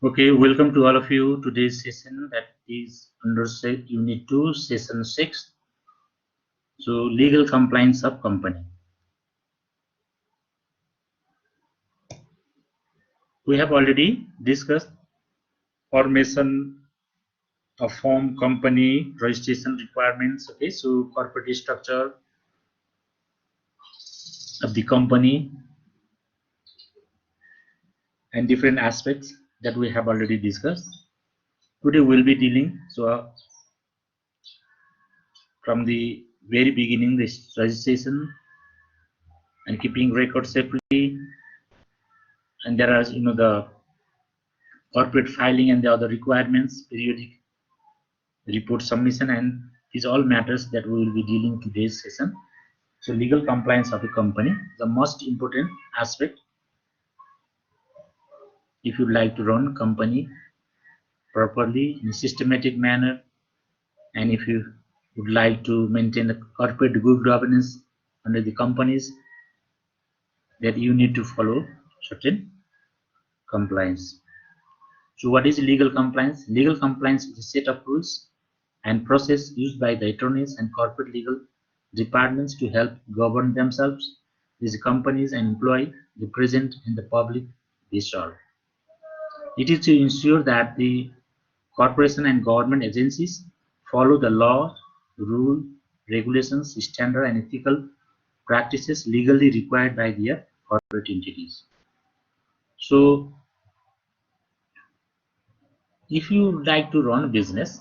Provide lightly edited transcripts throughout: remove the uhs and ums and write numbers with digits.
Okay, welcome to all of you. Today's session that is under Unit 2, Session 6. So, legal compliance of company. We have already discussed formation of firm, company, registration requirements. Okay, so corporate structure of the company and different aspects that we have already discussed. Today we'll be dealing from the very beginning, this registration and keeping records separately, and there are the corporate filing and the other requirements, periodic report submission, and these all matters that we will be dealing today's session. So legal compliance of a company, the most important aspect if you'd like to run company properly in a systematic manner, and if you would like to maintain a corporate good governance under the companies, that you need to follow certain compliance. So what is legal compliance? Legal compliance is a set of rules and process used by the attorneys and corporate legal departments to help govern themselves, these companies, and employ the present and the public disorder. It is to ensure that the corporation and government agencies follow the law, rule, regulations, standard, and ethical practices legally required by their corporate entities. So, if you like to run a business,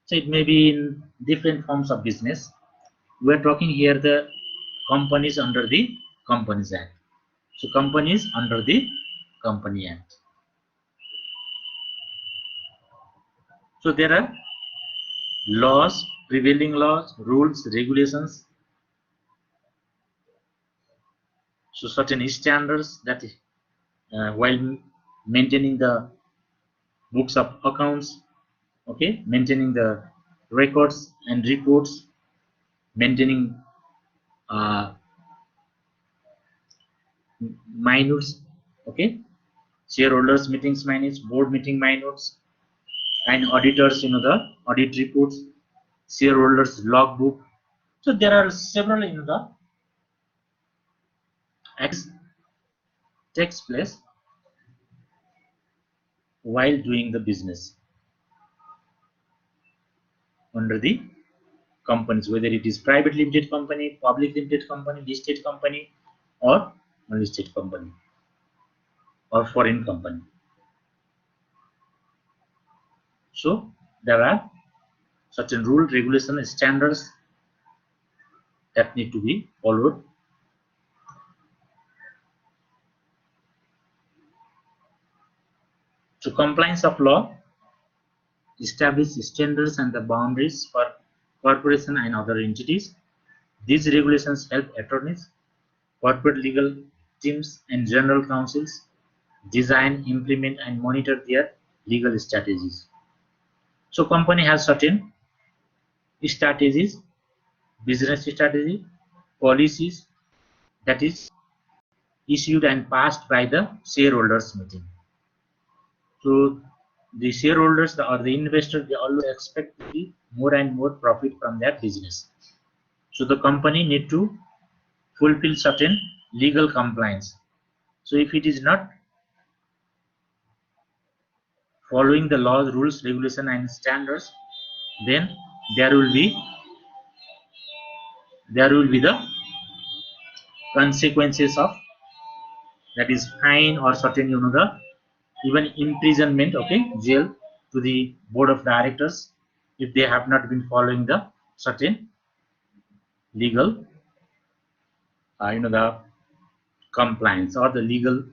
so it may be in different forms of business. We are talking here the companies under the Companies Act. So companies under the Company Act. So there are laws, prevailing laws, rules, regulations. So certain standards that while maintaining the books of accounts, okay, maintaining the records and reports, maintaining minutes, okay, shareholders meetings minutes, board meeting minutes, and auditors, the audit reports, shareholders logbook. So there are several the acts takes place while doing the business under the companies, whether it is private limited company, public limited company, listed company, or unlisted company, or foreign company. So there are certain rule, regulation, standards that need to be followed. So compliance of law establish standards and the boundaries for corporation and other entities. These regulations help attorneys, corporate legal teams, and general counsels design, implement, and monitor their legal strategies. So company has certain strategies, business strategy, policies that is issued and passed by the shareholders meeting. So the shareholders or the investors, they always expect to see more and more profit from their business. So the company need to fulfill certain legal compliance. So if it is not following the laws, rules, regulation, and standards, then there will be the consequences of, that is, fine or certain the even imprisonment, okay, jail, to the board of directors if they have not been following the certain legal the compliance or the legal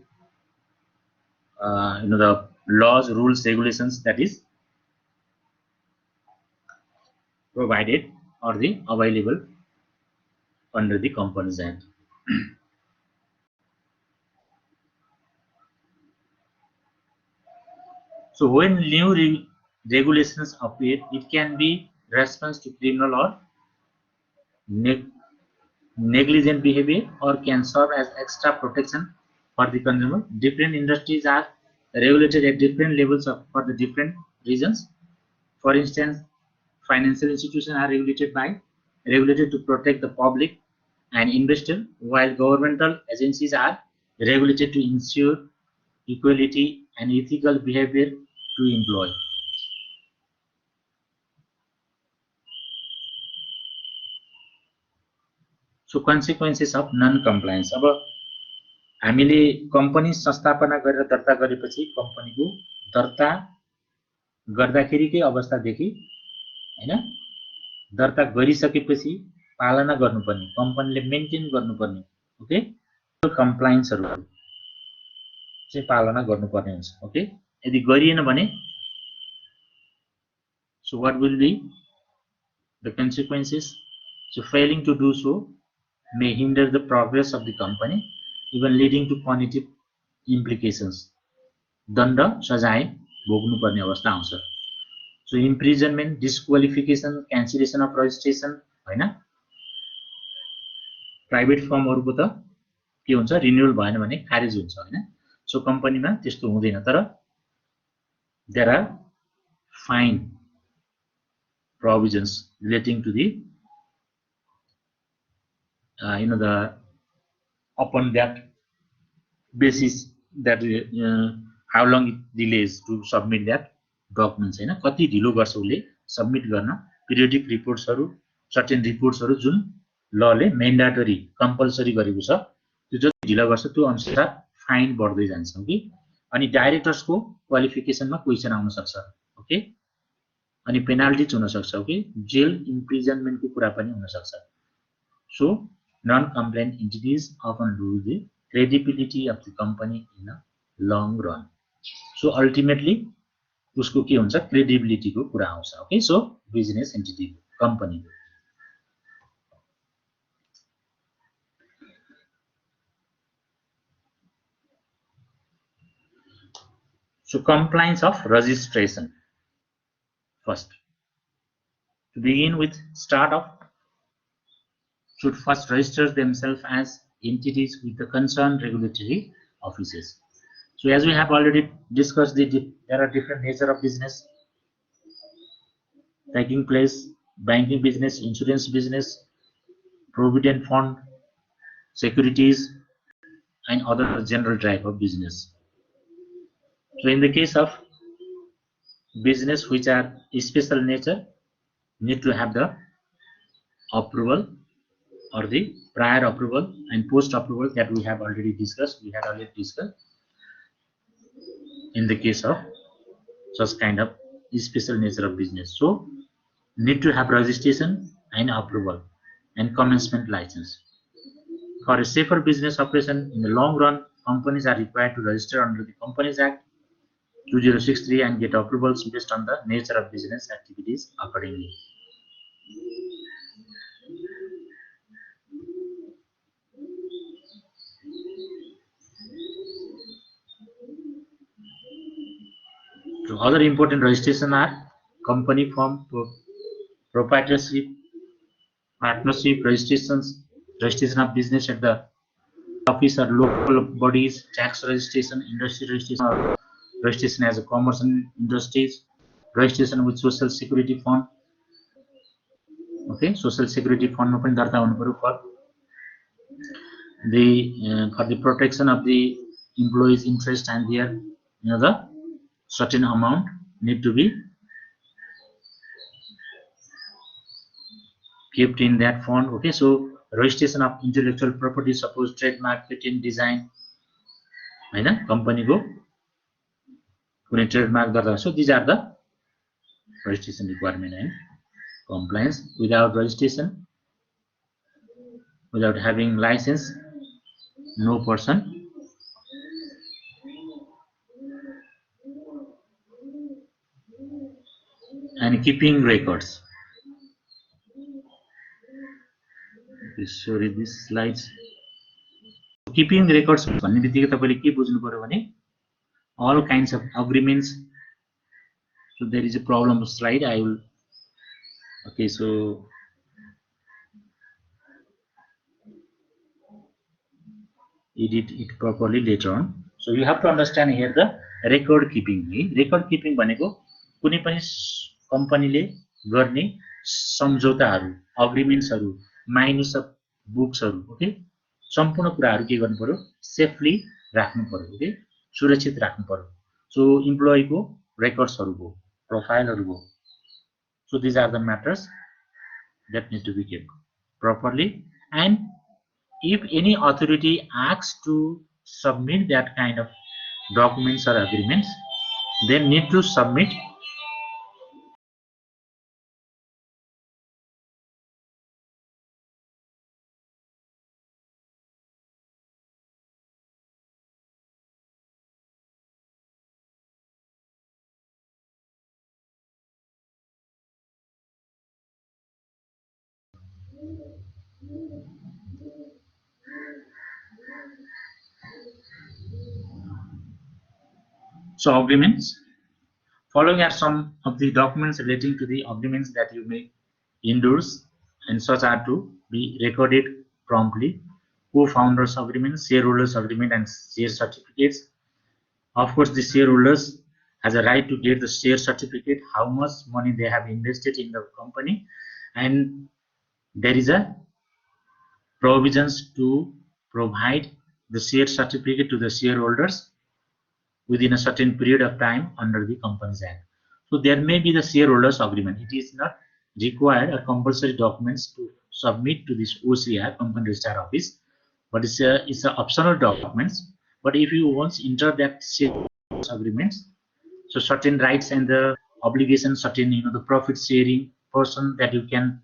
the laws, rules, regulations that is provided or the available under the Companies Act. So when new regulations appear, it can be response to criminal or negligent behavior, or can serve as extra protection for the consumer. Different industries are regulated at different levels for the different reasons. For instance, financial institutions are regulated to protect the public and investor, while governmental agencies are regulated to ensure equality and ethical behavior to employ. So consequences of non-compliance. अब हामीले company संस्थापना गरेर दर्ता गरेपछि कम्पनीको दर्ता गर्दाखेरिकै अवस्थादेखि हैन दर्ता गरिसकेपछि पालना गर्नुपर्ने कम्पनीले मेन्टेन गर्नुपर्ने ओके कम्प्लायन्सहरु चाहिँ पालना गर्नुपर्ने हुन्छ ओके यदि गरिएन भने so what will be the consequences so failing to do so may hinder the progress of the company even leading to punitive implications दण्ड सजाय भोग्नुपर्ने अवस्था आउँछ so imprisonment disqualification cancellation of registration हैन प्राइभेट फर्महरुको त के हुन्छ रिन्युअल भएन भने खारेज हुन्छ हैन सो कम्पनीमा त्यस्तो हुँदैन तर there are fine provisions relating to the the upon that basis that how long it delays to submit that documents हैन कति ढिलो गर्छ उले सबमिट गर्न पिरियोडिक रिपोर्ट्सहरु सर्टेन रिपोर्ट्सहरु जुन लले म्यान्डेटरी कम्पल्सरी गरेको छ त्यो जति ढिलो गर्छ त्यो अनुसार फाइन बढ्दै जान्छ कि अनि डाइरेक्टर्सको क्वालिफिकेसनमा क्वेशन आउन सक्छ ओके अनि पेनाल्टीज हुन सक्छ ओके जेल इम्प्रिजनमेन्टको कुरा पनि हुन सक्छ सो none compliant entities often lose the credibility of the company in a long run so ultimately उसको के हुन्छ क्रेडिबिलिटीको कुरा आउँछ okay so business entity company so compliance of registration first to begin with startup should first register themselves as entities with the concerned regulatory offices so as we have already discussed there are different nature of business taking place banking business insurance business provident fund securities and other general type of business so in the case of business which are special nature need to have the approval or the prior approval and post approval that we had already discussed in the case of such kind of special nature of business so need to have registration and approval and commencement license for a safer business operation in the long run companies are required to register under the Companies Act 2063 and get approvals based on the nature of business activities accordingly. So other important registration are company form, proprietorship, partnership registrations, registration of business at the office or local bodies, tax registration, industry registration, or registration as a commerce and industries, registration with social security fund. Okay, social security fund पनि दर्ता हुनुपर्यो for the protection of the employees' interest and their the certain amount need to be kept in that fund. Okay, so registration of intellectual property, suppose trademark, patent, design, Hahn company को कुनै trademark दर्ता so these are the registration requirement and compliance. Without registration, without having license, no person and keeping records. Sorry, this slides. Keeping records भन्ने बित्तिकै तपाईले के बुझ्नु पर्यो भने all kinds of agreements. So there is a problem slide. I will. Okay, so edit it properly later on. So you have to understand here the record keeping. Record keeping भनेको कुनै पनि कम्पनीले गर्ने सम्झौताहरू, अग्रिमेन्ट्सहरू, माइनस अफ बुक्सहरू, okay, सम्पूर्ण कुराहरू के गर्नु पर्यो, सेफली राख्नु पर्यो, ओके, सुरक्षित राख्नु पर्यो. सो इम्प्लोयीको रेकर्ड्सहरूको, प्रोफाइलहरूको. So these are the matters that need to be kept properly. And if any authority asks to submit that kind of documents or agreements, they need to submit so agreements. Following are some of the documents relating to the agreements that you may endorse, and such are to be recorded promptly. Co-founders agreement, shareholders agreement, and share certificates. Of course, the shareholders has a right to get the share certificate, how much money they have invested in the company, and there is a provisions to provide the share certificate to the shareholders within a certain period of time under the Companies Act. So there may be the shareholders agreement. It is not required or compulsory documents to submit to this OCR, Company Registrar Office, but it's a optional documents. But if you once enter that shareholders agreements, so certain rights and the obligations, certain the profit sharing portion that you can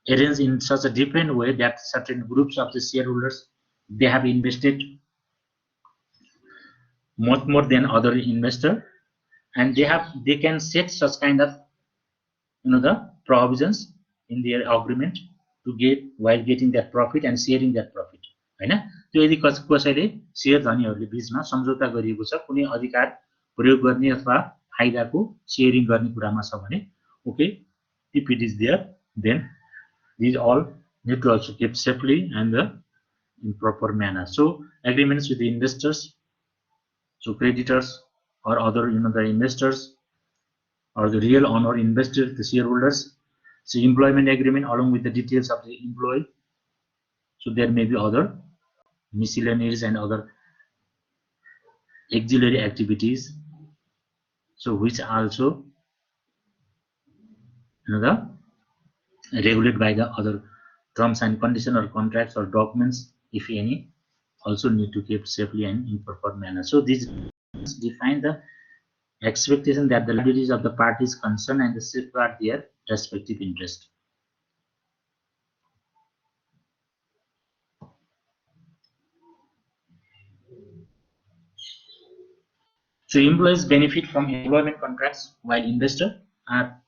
arrange in such a different way that certain groups of the shareholders, they have invested much more than other investor, and they can set such kind of the provisions in their agreement to get while getting that profit and sharing that profit, हैन. त्यो यदि कसैले share धनीहरुले बीचमा सम्झौता गरिएको छ कुनै अधिकार प्रयोग गर्ने अथवा फाइदाको शेयरिङ गर्ने कुरामा छ भने, okay, if it is there, then these all need to also keep safely and in proper manner. So agreements with the investors, so creditors or other the investors or the real owner investors, the shareholders. So employment agreement along with the details of the employee. So there may be other miscellaneous and other auxiliary activities, so which also regulated by the other terms and conditions or contracts or documents, if any, also need to keep safely and in proper manner. So these define the expectation that the liabilities of the parties concerned and the safeguard their respective interest. So employees benefit from employment contracts while investors are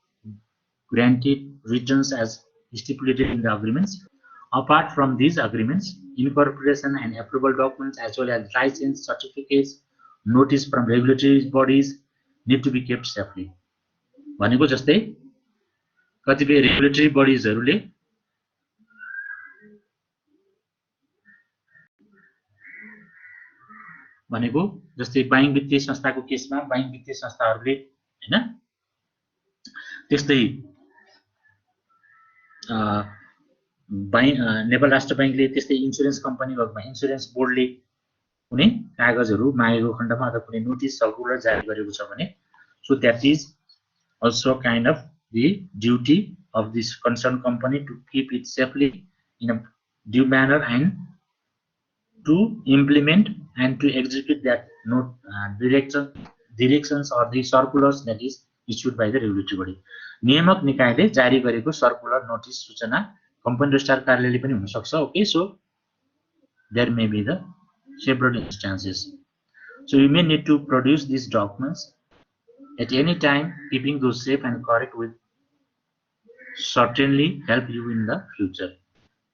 granted returns as stipulated in the agreements. Apart from these agreements, incorporation and approval documents as well as license certificates, notice from regulatory bodies need to be kept safely. भनेको जस्तै कतिपय regulatory बडीजहरुले भनेको जस्तै bank वित्तीय संस्थाको केसमा bank वित्तीय संस्थाहरुले हैन, त्यस्तै नेपाल राष्ट्र बैंकले त्यस्तै इन्स्योरेन्स कम्पनी भएकोमा इन्स्योरेन्स बोर्डले कुनै कागजहरु मागेको खण्डमा अथवा कुनै नोटिस सर्कुलर जारी गरेको छ भने, so that is also kind of the duty of this concerned company to keep it safely in a due manner and to implement and to execute that directions or the circulars that is issued by the regulatory body. नियामक निकायले जारी गरेको circular notice सूचना company registrar कार्यालयले पनि हुन सक्छ. Okay, so there may be the several instances. So you may need to produce these documents at any time. Keeping those safe and correct will certainly help you in the future.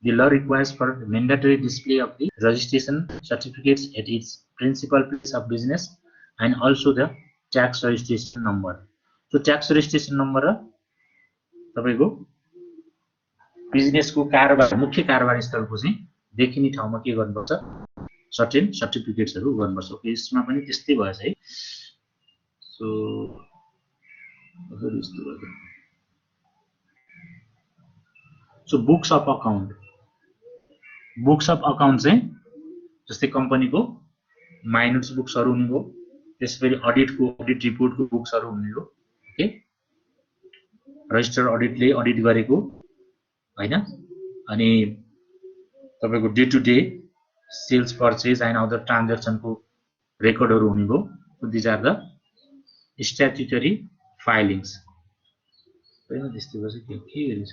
The law requires for mandatory display of the registration certificates at its principal place of business and also the tax registration number. So tax registration number तपाईको बिजनेसको कारोबार मुख्य कारोबार स्थलको चाहिँ देखिने ठाउँमा के गर्नुपर्छ, सर्टेन सर्टिफिकेट्सहरु गर्नुपर्छ। ओके, यसमा पनि त्यस्तै भएछ है। So books of account, books of account चाहिँ जस्तै कम्पनीको माइनस बुक्सहरु हुने हो, त्यसैगरी अडिटको अडिट रिपोर्टको बुक्सहरु हुने हो। ओके, रजिस्टर अडिटले अडिट गरेको हैन, अनि तपाईको day to day sales purchase and other ट्रान्ज्याक्सनको रेकर्डहरु हुने हो। So these are the statutory filings. हैन त्यस्तै भएछ के हेरिन्छ।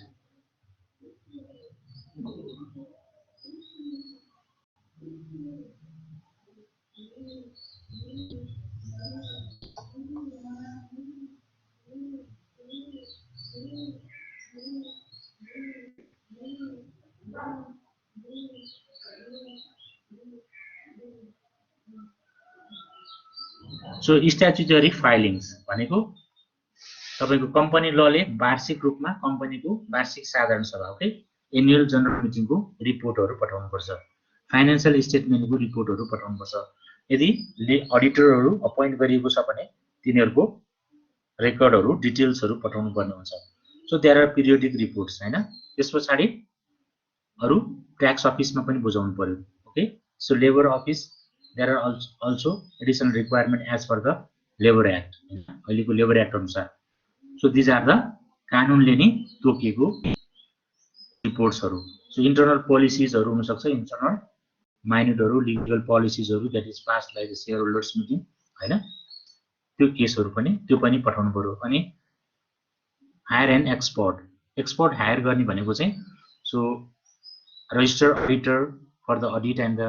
सो स्ट्याट्युटरी फाइलिङ्स भनेको तपाईको कम्पनी लले वार्षिक रूपमा कम्पनीको वार्षिक साधारण सभा, ओके, एनुअल जनरल मिटिङको रिपोर्टहरु पठाउनुपर्छ, फाइनान्शियल स्टेटमेन्टको रिपोर्टहरु पठाउनुपर्छ। यदि अडिटरहरु अपोइन्ट गरिएको छ भने तिनीहरुको रेकर्डहरु डिटेल्सहरु पठाउनु पर्ने हुन्छ। So there are periodic reports हैन। त्यसपछि अरु ट्याक्स अफिसमा पनि बुझाउनु पर्यो। Okay, so labour office there are also additional requirement as per the labour act, अहिलेको लेबर एक्ट अनुसार। सो दिज आर द कानुनले नै तोकिएको रिपोर्ट्सहरु। सो इन्टरनल पोलिसीजहरु हुन सक्छ, इन्टरनल माइन्युटहरु, लिगल पोलिसीजहरु that is passed by the shareholders meeting हैन, त्यो केसहरु पनि त्यो पनि पठाउनु पर्यो। अनि hire and export, export hire गर्ने भनेको चाहिँ so register auditor for the audit and the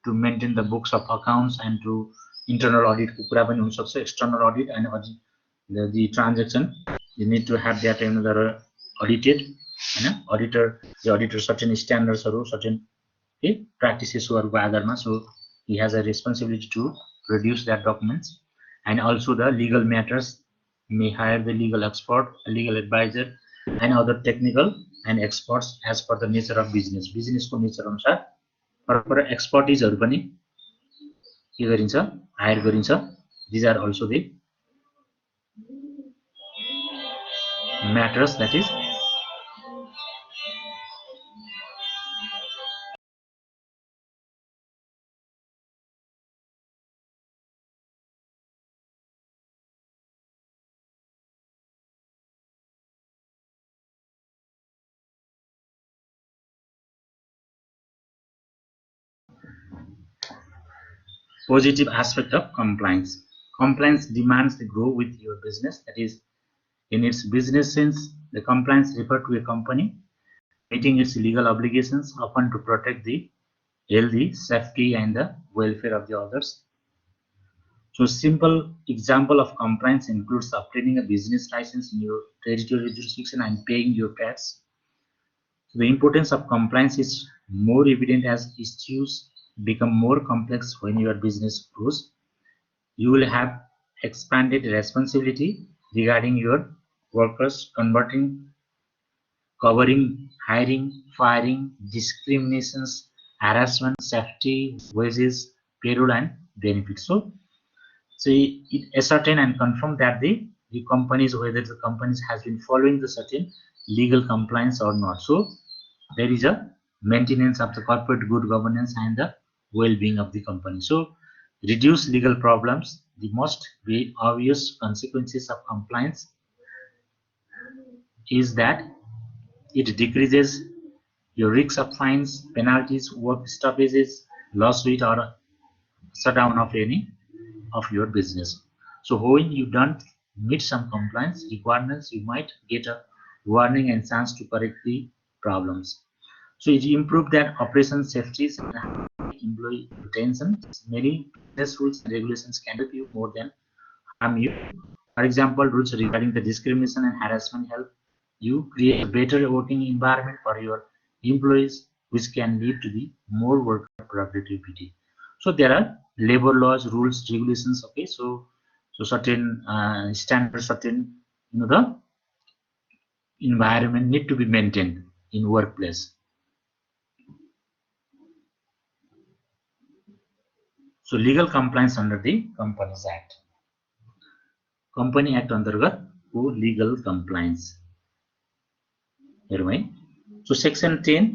to maintain the books of accounts and to internal अडिटको कुरा पनि हुन सक्छ, external audit and audit the transaction you need to have that another audited हैन। auditor the auditor certain standards हरु certain practices हरुको आधारमा, so he has a responsibility to produce that documents। and also the legal matters may hire the legal expert, a legal advisor and other technical and experts as per the nature of business, business को nature अनुसार फरक expertise हरु पनि के गरिन्छ, higher गरिन्छ। these are also the matters that is positive aspect of compliance. Compliance demands to grow with your business, that is in its business sense the compliance refer to a company meeting its legal obligations often to protect the healthy, safety and the welfare of the others. So simple example of compliance includes obtaining a business license in your territorial jurisdiction and paying your tax. So the importance of compliance is more evident as issues become more complex when your business grows. You will have expanded responsibility regarding your workers, covering hiring, firing, discriminations, harassment, safety, wages, payroll and benefits. So it ascertain and confirm that the companies, whether the companies has been following the certain legal compliance or not. So there is a maintenance of the corporate good governance and the well-being of the company. So reduce legal problems. The most obvious consequences of compliance is that it decreases your risk of fines, penalties, work stoppages, lawsuit or shutdown of any of your business. So when you don't meet some compliance requirements, you might get a warning and chance to correct the problems. So it improve that operation safety and employee retention. Many business rules and regulations can help you more than harm you. For example, rules regarding the discrimination and harassment help you create a better working environment for your employees, which can lead to the more worker productivity. So there are labor laws, rules, regulations. Okay, so certain standards, certain the environment need to be maintained in workplace. So legal compliance under the Companies Act. Company Act अन्तर्गत को legal compliance. हेरौँ है. So section 10,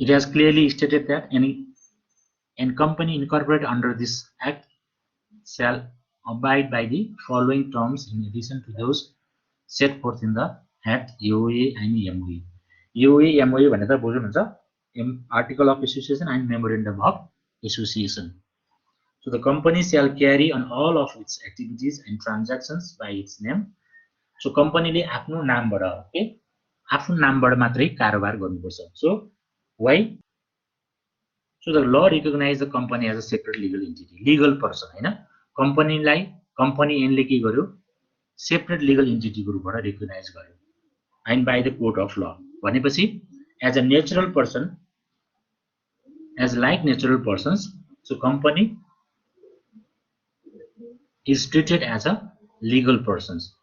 it has clearly stated that any company incorporated under this act shall abide by the following terms in addition to those set forth in the act, AOA and MOA. AOA, MOA भनेर बुझ्नु हुन्छ, Article of Association and Memorandum of Association. So the company shall carry on all of its activities and transactions by its name. So company ले आफ्नो नामबाट, okay, आफ्नो नामबाट मात्रै कारोबार गर्नुपर्छ. So why? So the law recognizes the company as a separate legal entity, legal person, Hahn. Company lie company ऐनले के गर्यो, separate legal entity को रूपबाट recognize गर्यो, and by the court of law. भनेपछि as a natural person, as like natural persons, so company is treated as a legal persons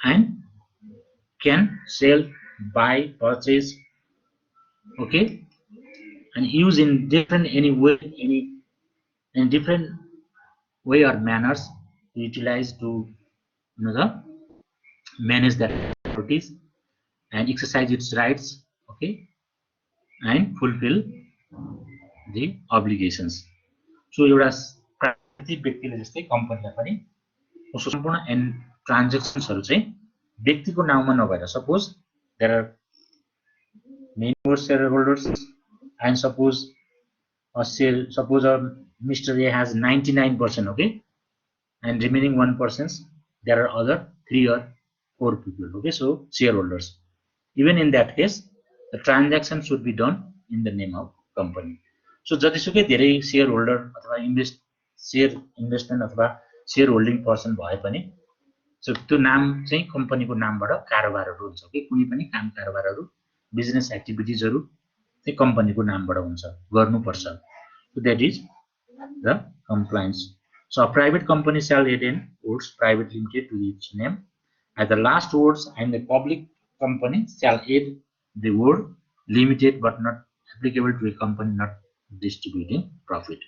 and can sell, buy, purchase, okay, and use in different different way or manners utilize to manage their properties and exercise its rights, okay, and fulfill the obligations. So एउटा प्राकृतिक व्यक्तिले जस्तै कम्पनीलाई पनि उसको सम्पूर्ण end ट्रान्ज्याक्सन्सहरु चाहिँ व्यक्तिको नाममा नभएर, suppose there are many more shareholders and suppose Mr. A has 99%, okay, and remaining 1%, there are other 3 or 4 people, okay, so shareholders. Even in that case, the transaction should be done in the name of company. So जतिसुकै धेरै shareholder अथवा share investment अथवा shareholding person भए पनि, so त्यो नाम चाहिँ कम्पनीको नामबाट कारोबारहरु हुन्छ, okay, कुनै पनि काम कारोबारहरु, बिजनेस एक्टिभिटीजहरु चाहिँ कम्पनीको नामबाट हुन्छ, गर्नुपर्छ. So that is the compliance. So a private company shall add in words private limited to its name as the last words, and the public company shall add the word limited but not applicable to a company not distributing profit.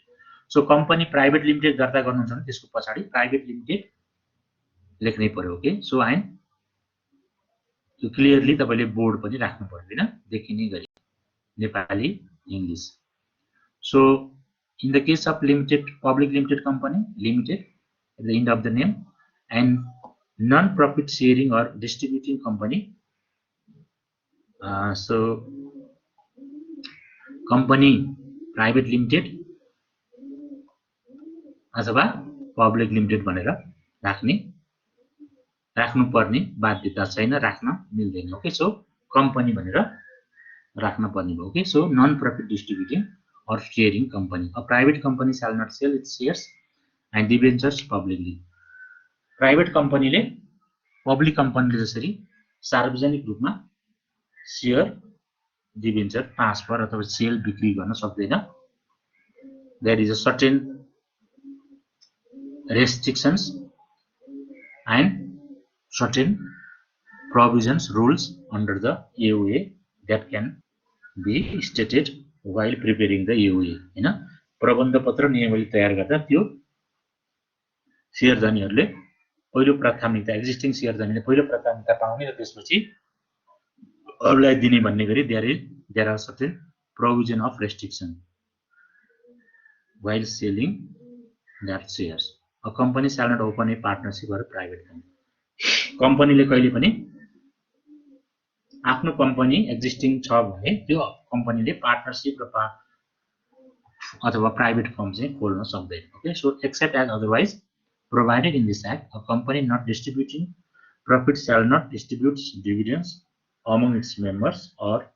So company private limited दर्ता गर्नुहुन्छ भने त्यसको पछाडी private limited लेख्नै पर्यो, okay. So and त्यो clearly तपाईले board पनि राख्नु पर्यो हैन, देखिने गरी Nepali English. So in the case of public limited company, limited at the end of the name, and non-profit sharing or distributing company, so company private limited अथवा public limited भनेर राख्नुपर्ने बाध्यता छैन, राख्न मिल्दैन, okay. So company भनेर राख्न पर्ने भयो, okay. So non-profit distributing or sharing company. A private company shall not sell its shares and debentures publicly. Private company ले public company ले जसरी सार्वजनिक रूपमा शेयर, डिबेन्चर, ट्रान्सफर अथवा सेल बिक्री गर्न सक्दैन. There is a certain restrictions and certain provisions, rules under the AOA that can be stated while preparing the AOA, हैन. प्रबन्ध पत्र नियमावली तयार गर्दा त्यो शेयरधनीहरुले पहिलो प्राथमिकता, एक्जिस्टिङ शेयरधनीले पहिलो प्राथमिकता पाउने र त्यसपछि अरूलाई दिने भन्ने गरी there are certain provision of restriction while selling that shares. A company shall not open a partnership or a private company. कम्पनीले कहिले पनि आफ्नो कम्पनी एक्जिस्टिङ छ भने त्यो कम्पनीले पार्टनरशिप र अथवा प्राइवेट फर्म चाहिँ खोल्न सक्दैन, okay. So except as otherwise provided in this act, a company not distributing profit shall not distribute dividends among its members or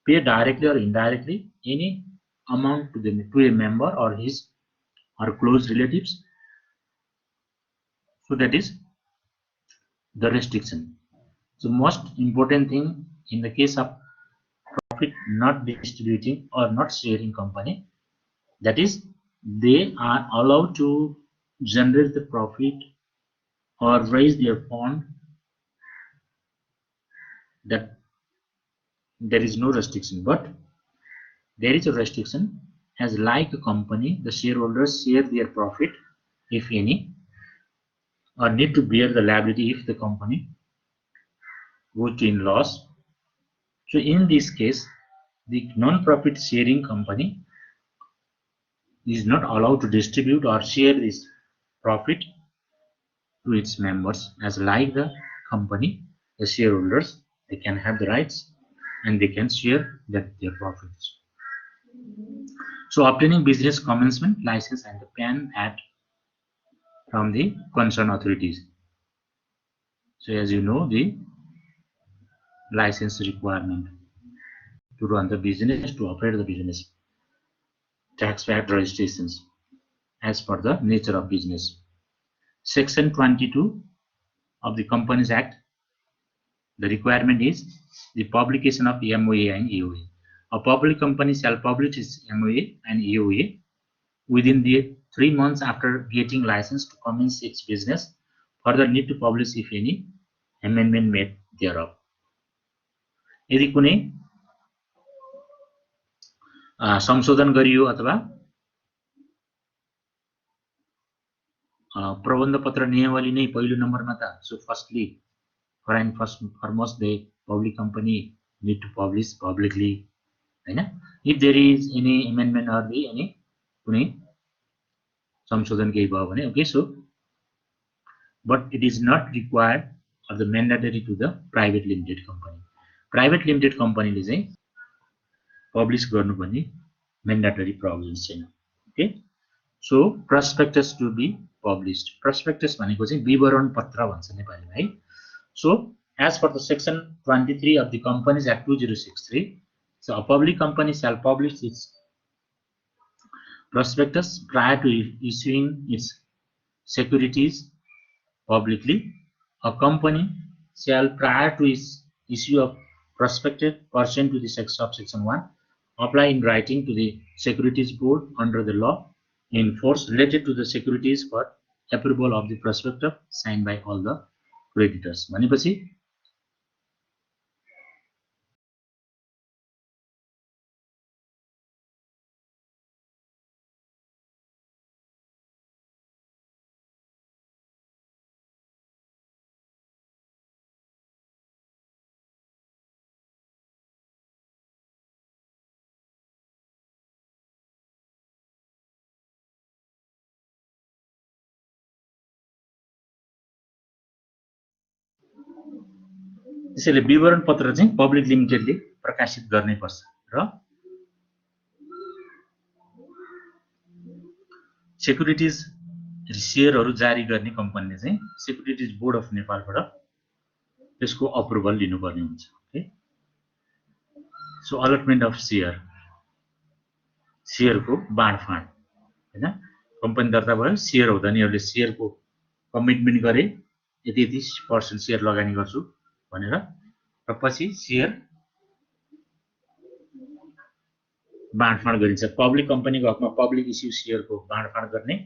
pay directly or indirectly any amount to a member or his or close relatives. So that is the restriction. So most important thing in the case of profit not distributing or not sharing company, that is they are allowed to generate the profit or raise their fund, that there is no restriction. But there is a restriction as like a company, the shareholders share their profit, if any, or need to bear the liability if the company goes in loss. So in this case, the non-profit sharing company is not allowed to distribute or share this profit to its members, as like the company, the shareholders, they can have the rights and they can share their profits. So obtaining business commencement license and the PAN Act from the concerned authorities. So as you know, the license requirement to run the business, to operate the business, tax fact registrations as per the nature of business. Section 22 of the Companies Act, the requirement is the publication of MOA and EOA. A public company shall publish its MOA and EOA within the 3 months after getting license to commence its business. Further need to publish if any amendment made thereof. यदि कुनै संशोधन गरियो अथवा प्रबन्ध पत्र नियमावली नै पहिलो नम्बरमा त so firstly first the public company need to publish publicly, हैन. If there is any amendment or the any कुनै संशोधन केही भयो भने, okay, so but it is not required or the mandatory to the private limited company. Private limited company ले चाहिँ publish गर्नुपर्ने mandatory provisions छैन. Okay, so prospectus to be published. Prospectus भनेको चाहिँ विवरण पत्र भन्छ नेपालीमा है. So as per the section 23 of the Companies Act 2063, so a public company shall publish its prospectus prior to issuing its securities publicly. A company shall, prior to its issue of prospectus pursuant to the subsection 1, apply in writing to the Securities Board under the law in force related to the securities for approval of the prospectus signed by all the creditors. भनेपछि त्यसैले विवरण पत्र चाहिँ public लिमिटेडले प्रकाशित गर्नै पर्छ र securities शेयरहरु जारी गर्ने कम्पनीले चाहिँ सेक्युरिटीज बोर्ड अफ नेपालबाट त्यसको अप्रुभल लिनुपर्ने हुन्छ. ओके, सो अलटमेन्ट अफ शेयरको बाँडफाँड, हैन. कम्पनी दर्ता भयो, शेयर होल्डरहरूले शेयरको कमिटमेन्ट गरे, यति 30% शेयर लगानी गर्छु भनेर, र पछि शेयर बाँडफाँड गरिन्छ. पब्लिक कम्पनीको हकमा पब्लिक इस्यु शेयरको बाँडफाँड गर्ने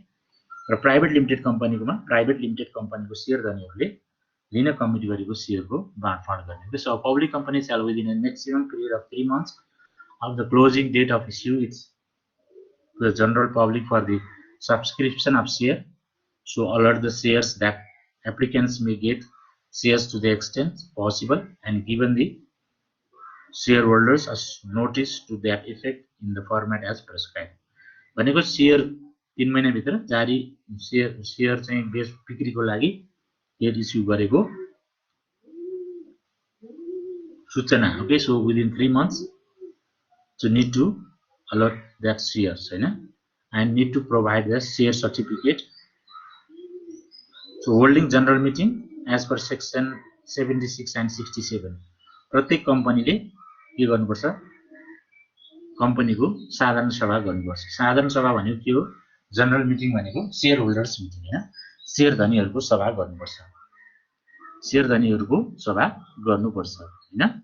र प्राइभेट लिमिटेड कम्पनीकोमा प्राइभेट लिमिटेड कम्पनीको शेयर धनीहरूले लिन कमिट गरेको शेयरको बाँडफाँड गर्ने. So public company shall within a maximum period of 3 months of the closing date of issue its to the general public for the subscription of share, so alert the shares that applicants may get shares to the extent possible and given the shareholders as notice to that effect in the format as prescribed. भनेको share 3 महिना भित्र जारी share चाहिँ बेच बिक्रीको लागि date issue गरेको सूचना. Okay, so within 3 months so need to alert that shares, हैन, and need to provide the share certificate. So holding general meeting as per section 76 and 67, प्रत्येक कम्पनीले के गर्नुपर्छ, कम्पनीको साधारण सभा गर्नुपर्छ. साधारण सभा भनेको के हो? जनरल मिटिङ भनेको शेयर होल्डर्स मिटिङ, हैन, शेयर धनीहरुको सभा गर्नुपर्छ. शेयर धनीहरुको सभा गर्नुपर्छ, हैन.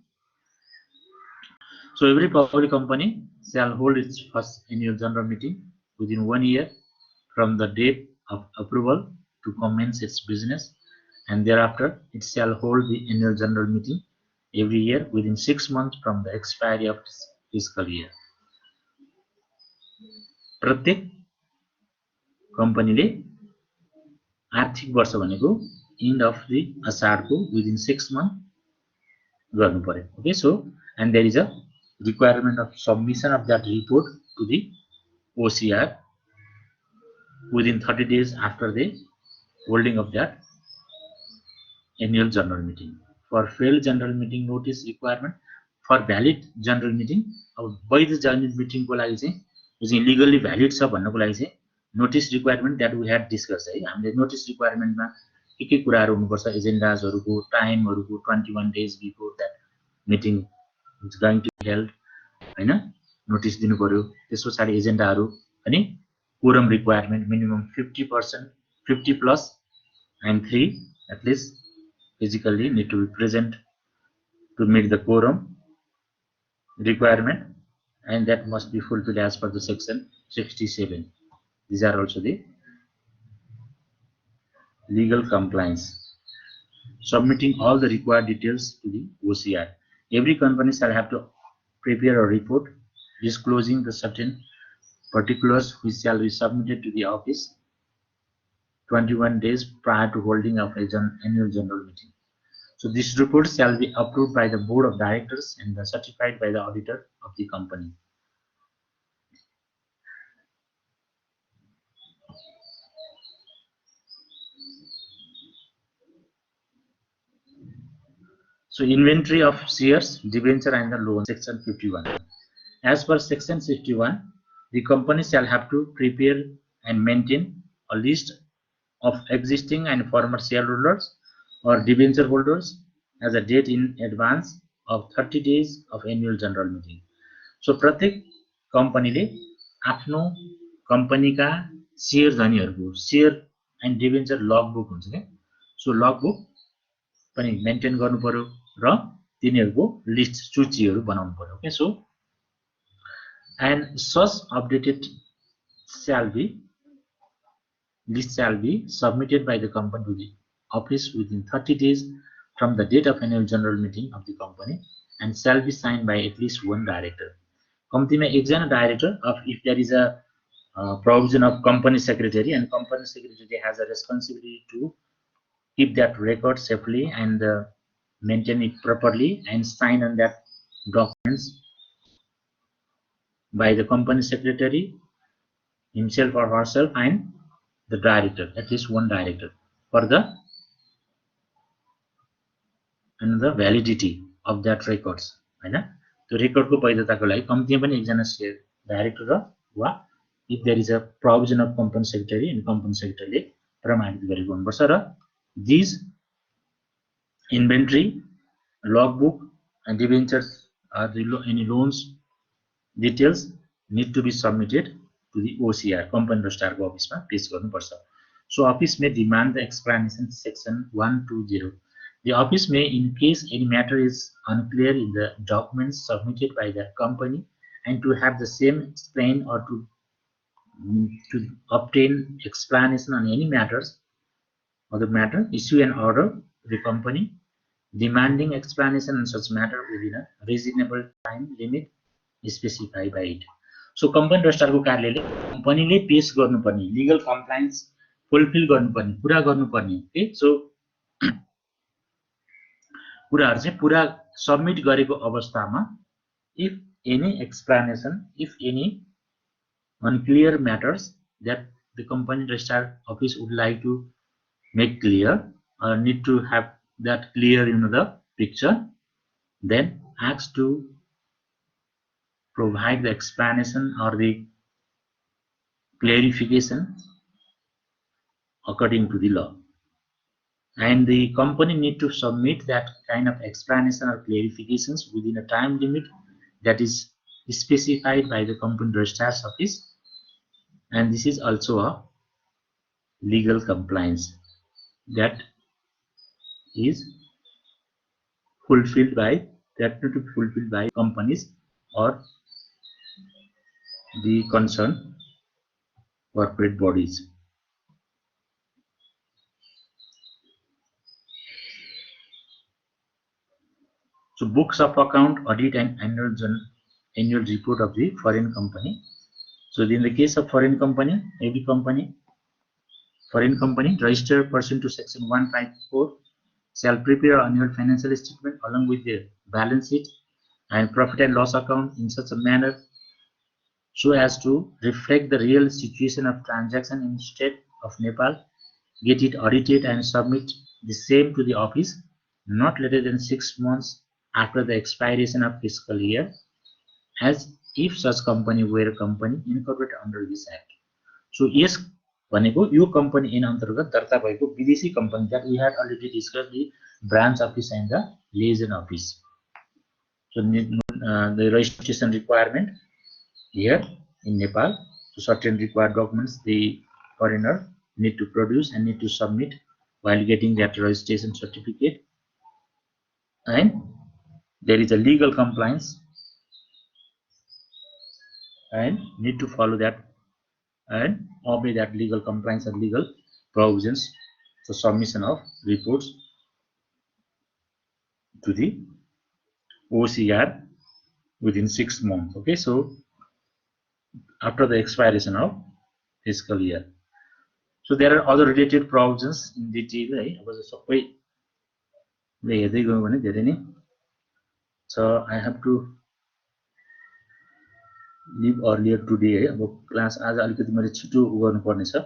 So every public company shall hold its first annual general meeting within 1 year from the date of approval to commence its business, and thereafter it shall hold the annual general meeting every year within 6 months from the expiry of its fiscal year. प्रत्येक कम्पनीले आर्थिक वर्ष भनेको end of the असारको within 6 months गर्नु पर्यो. Okay, so and there is a requirement of submission of that report to the OCR within 30 days after the holding of that annual general meeting. For failed general meeting notice requirement, for valid general meeting, अब वैध general meeting को लागि चाहिँ यो चाहिँ legally valid छ भन्नको लागि चाहिँ notice requirement that we had discussed है. हामीले notice requirement मा के कुराहरु हुनुपर्छ, एजेन्डाजहरुको, टाइमहरुको 21 days before that meeting is going to be held हैन, नोटिस दिनु पर्यो. त्यसपछि एजेन्डाहरु अनि quorum requirement minimum 50%, 50 plus and 3 at least physically need to be present to meet the quorum requirement, and that must be fulfilled as per the section 67. These are also the legal compliance. Submitting all the required details to the OCR. Every company shall have to prepare a report disclosing the certain particulars which shall be submitted to the office 21 days prior to holding of an annual general meeting. So this report shall be approved by the board of directors and certified by the auditor of the company. So inventory of shares, debenture and the loan, section 51. As per section 51, the company shall have to prepare and maintain a list of existing and former shareholders or debenture holders as a date in advance of 30 days of annual general meeting. So प्रत्येक कम्पनीले आफ्नो कम्पनीका share धनीहरुको share end debenture लग book हुन्छ के, सो लग book पनि maintain गर्नु पर्यो र तिनीहरुको लिस्ट सूचीहरु बनाउनु पर्यो. Okay, so and such updated list shall be submitted by the company to the office within 30 days from the date of annual general meeting of the company and shall be signed by at least one director. कम्तीमा एकजना director of, if there is a provision of company secretary, and company secretary has a responsibility to keep that record safely and maintain it properly and sign on that documents by the company secretary himself or herself and the director, at least one director, for the and the validity of that records हैन. त्यो रेकर्डको वैधताको लागि कम्तीमा पनि एकजना director र वा if there is a provision of company secretary and company secretary प्रमाणित गरेको हुनुपर्छ. र these inventory, logbook and debentures or any loans details need to be submitted to the OCR, company registrar को office मा पेश गर्नुपर्छ. So office may demand the explanation section 120. The office may, in case any matter is unclear in the documents submitted by the company, and to have the same explained or to obtain explanation on any matters or the matter, issue an order to the company demanding explanation on such matter within a reasonable time limit specified by it. So company registrar को कार्यालयले कम्पनीले पेश गर्नुपर्ने legal compliance fulfil गर्नुपर्ने पूरा गर्नुपर्ने के सो कुराहरु चाहिँ पूरा सबमिट गरेको अवस्थामा if any explanation, if any unclear matters that the company registrar office would like to make clear or need to have that clear in the picture, then asked to provide the explanation or the clarification according to the law, and the company need to submit that kind of explanation or clarifications within a time limit that is specified by the company registrar's office, and this is also a legal compliance that is fulfilled by companies or the concerned corporate bodies. So books of account, audit and annual report of the foreign company. So in the case of foreign company, every foreign company registered pursuant to section 154 shall prepare annual financial statement along with the balance sheet and profit and loss account in such a manner so as to reflect the real situation of transaction in state of Nepal, get it audited and submit the same to the office not later than 6 months after the expiration of fiscal year, as if such company were a company incorporated under this act. So yes, भनेको यो company in अन्तर्गत दर्ता भएको विदेशी company that we had already discussed the branch office and the liaison office. So the registration requirement here in Nepal, so certain required documents the foreigner need to produce and need to submit while getting that registration certificate, and there is a legal compliance and need to follow that and obey that legal compliance and legal provisions. So submission of reports to the OCR within 6 months. Okay, so after the expiration of fiscal year. So there are other related provisions in detail. So I have to leave earlier today. Class आज अलिकति मैले छिटो गर्नुपर्ने छ,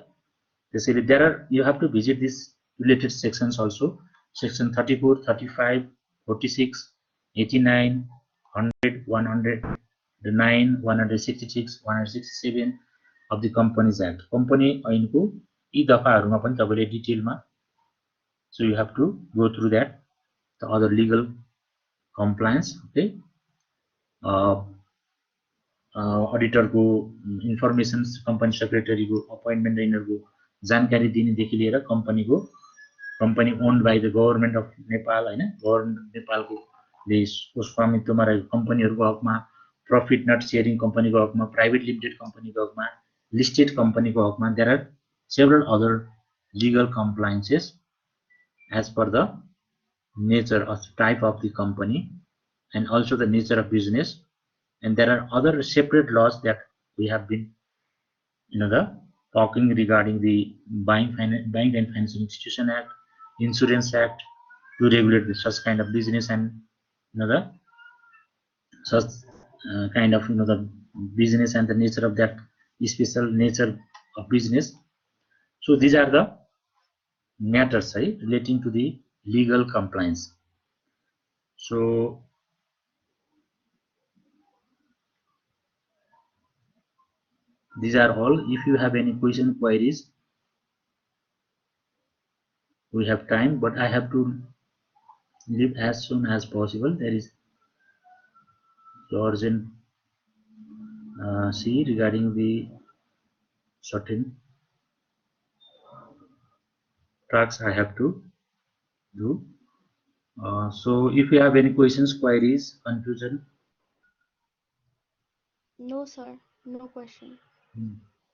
त्यसैले there are you have to visit these related sections also. Section 34, 35, 46, 89, 100, 109, 166, 167 of the Companies Act. Company ऐनको यी दफाहरुमा पनि तपाईले डिटेलमा, so you have to go through that, the other legal compliance. Okay, auditor को information, company secretary को appointment को जानकारी दिनेदेखि लिएर company owned by the government of Nepal हैन, government नेपालको ले स्वामित्वमा रहेको कम्पनीहरुको हकमा, profit not sharing company को हकमा, private limited company को हकमा, listed company को हकमा, there are several other legal compliances as per the nature of type of the company and also the nature of business. And there are other separate laws that we have been talking regarding the Bank and Financial Institution Act, Insurance Act, to regulate such kind of business and such kind of the business and the nature of that special nature of business. So these are the matters relating to the legal compliance. So these are all. If you have any question, queries, we have time, but I have to leave as soon as possible. There is urgent see regarding the certain tasks I have to do. So if you have any questions, queries, confusion. No sir, no question.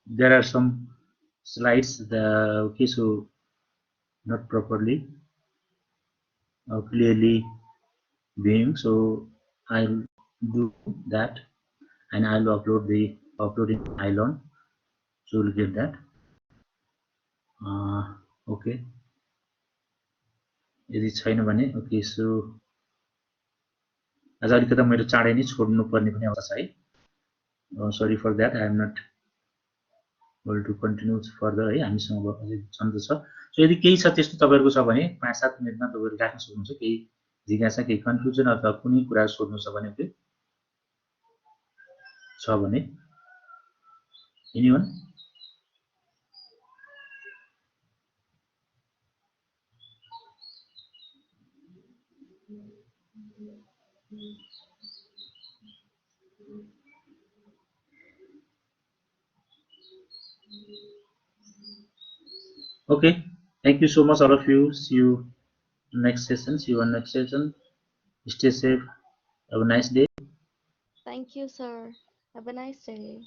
There are some slides, okay, so not properly clearly being, so I'll do that and I'll upload in Ilon, so you'll get that. Okay, यदि छैन भने okay, so आज अलिकति मैले चाँडै नै छोड्नु पर्ने पनि अवस्था छ है. Sorry for that, I am not able to continue further है, हामीसँग अझै छन्द छ. सो यदि केही छ त्यस्तो तपाईहरुको छ भने 5-7 मिनेटमा तपाईहरु राख्न सक्नुहुन्छ. केही जिज्ञासा, केही कन्फ्युजन अथवा कुनै कुरा सोध्नु छ भने छ भने anyone? Okay, thank you so much all of you. See you next session. See you on next session. Stay safe. Have a nice day. Thank you sir. Have a nice day.